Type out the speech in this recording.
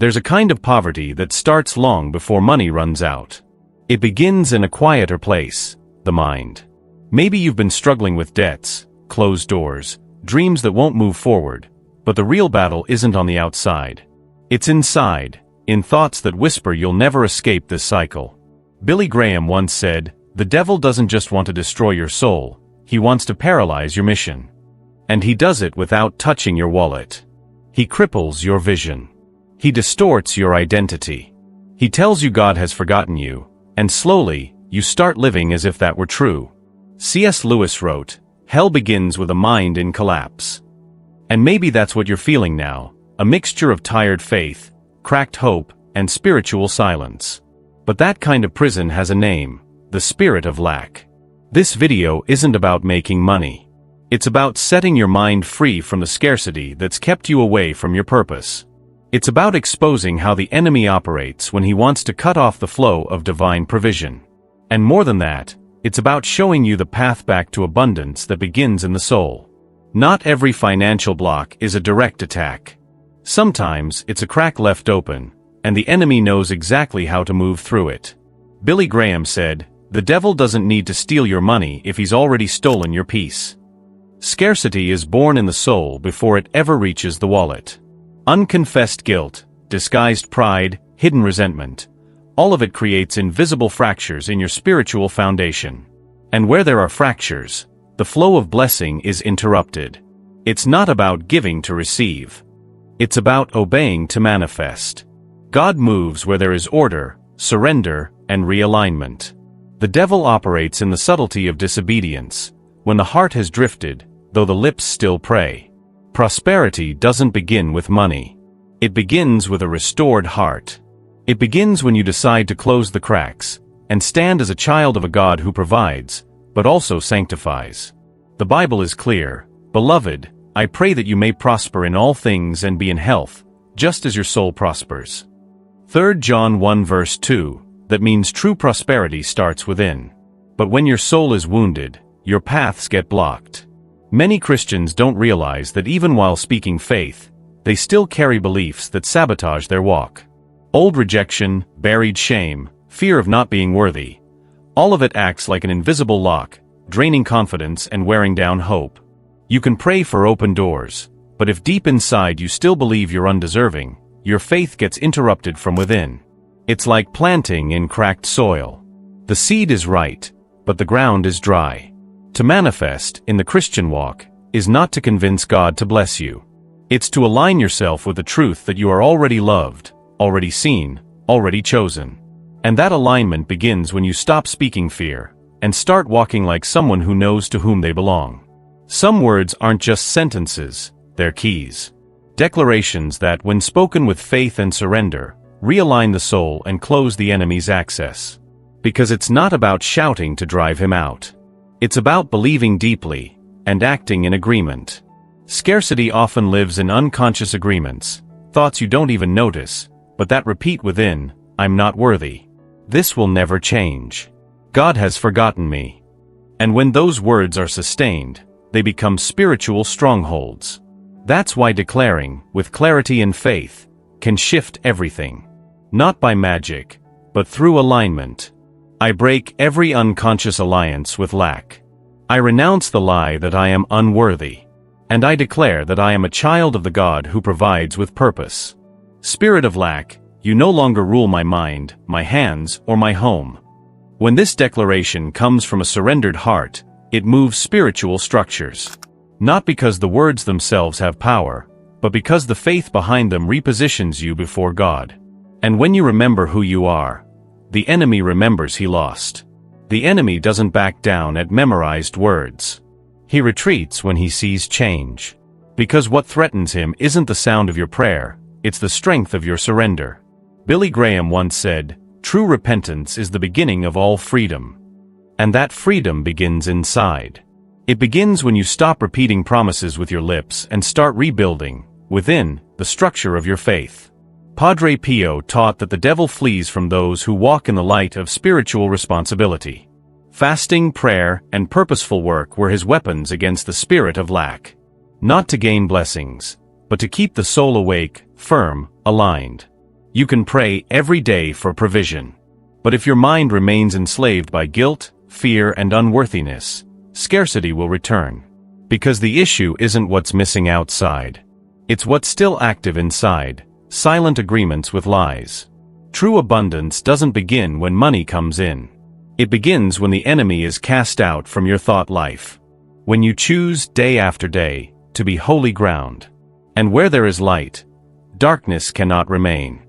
There's a kind of poverty that starts long before money runs out. It begins in a quieter place, the mind. Maybe you've been struggling with debts, closed doors, dreams that won't move forward, but the real battle isn't on the outside. It's inside, in thoughts that whisper you'll never escape this cycle. Billy Graham once said, "The devil doesn't just want to destroy your soul, he wants to paralyze your mission. And he does it without touching your wallet. He cripples your vision. He distorts your identity. He tells you God has forgotten you, and slowly, you start living as if that were true." C.S. Lewis wrote, "Hell begins with a mind in collapse." And maybe that's what you're feeling now, a mixture of tired faith, cracked hope, and spiritual silence. But that kind of prison has a name, the spirit of lack. This video isn't about making money. It's about setting your mind free from the scarcity that's kept you away from your purpose. It's about exposing how the enemy operates when he wants to cut off the flow of divine provision. And more than that, it's about showing you the path back to abundance that begins in the soul. Not every financial block is a direct attack. Sometimes it's a crack left open, and the enemy knows exactly how to move through it. Billy Graham said, "The devil doesn't need to steal your money if he's already stolen your peace." Scarcity is born in the soul before it ever reaches the wallet. Unconfessed guilt, disguised pride, hidden resentment, all of it creates invisible fractures in your spiritual foundation. And where there are fractures, the flow of blessing is interrupted. It's not about giving to receive. It's about obeying to manifest. God moves where there is order, surrender, and realignment. The devil operates in the subtlety of disobedience, when the heart has drifted, though the lips still pray. Prosperity doesn't begin with money. It begins with a restored heart. It begins when you decide to close the cracks, and stand as a child of a God who provides, but also sanctifies. The Bible is clear, "Beloved, I pray that you may prosper in all things and be in health, just as your soul prospers." 3 John 1 verse 2, that means true prosperity starts within. But when your soul is wounded, your paths get blocked. Many Christians don't realize that even while speaking faith, they still carry beliefs that sabotage their walk. Old rejection, buried shame, fear of not being worthy. All of it acts like an invisible lock, draining confidence and wearing down hope. You can pray for open doors, but if deep inside you still believe you're undeserving, your faith gets interrupted from within. It's like planting in cracked soil. The seed is right, but the ground is dry. To manifest, in the Christian walk, is not to convince God to bless you. It's to align yourself with the truth that you are already loved, already seen, already chosen. And that alignment begins when you stop speaking fear, and start walking like someone who knows to whom they belong. Some words aren't just sentences, they're keys. Declarations that, when spoken with faith and surrender, realign the soul and close the enemy's access. Because it's not about shouting to drive him out. It's about believing deeply, and acting in agreement. Scarcity often lives in unconscious agreements, thoughts you don't even notice, but that repeat within, "I'm not worthy. This will never change. God has forgotten me." And when those words are sustained, they become spiritual strongholds. That's why declaring, with clarity and faith, can shift everything. Not by magic, but through alignment. I break every unconscious alliance with lack. I renounce the lie that I am unworthy. And I declare that I am a child of the God who provides with purpose. Spirit of lack, you no longer rule my mind, my hands, or my home. When this declaration comes from a surrendered heart, it moves spiritual structures. Not because the words themselves have power, but because the faith behind them repositions you before God. And when you remember who you are, the enemy remembers he lost. The enemy doesn't back down at memorized words. He retreats when he sees change. Because what threatens him isn't the sound of your prayer, it's the strength of your surrender. Billy Graham once said, "True repentance is the beginning of all freedom." And that freedom begins inside. It begins when you stop repeating promises with your lips and start rebuilding, within, the structure of your faith. Padre Pio taught that the devil flees from those who walk in the light of spiritual responsibility. Fasting, prayer, and purposeful work were his weapons against the spirit of lack. Not to gain blessings, but to keep the soul awake, firm, aligned. You can pray every day for provision. But if your mind remains enslaved by guilt, fear, and unworthiness, scarcity will return. Because the issue isn't what's missing outside. It's what's still active inside, silent agreements with lies. True abundance doesn't begin when money comes in. It begins when the enemy is cast out from your thought life. When you choose, day after day, to be holy ground. And where there is light, darkness cannot remain.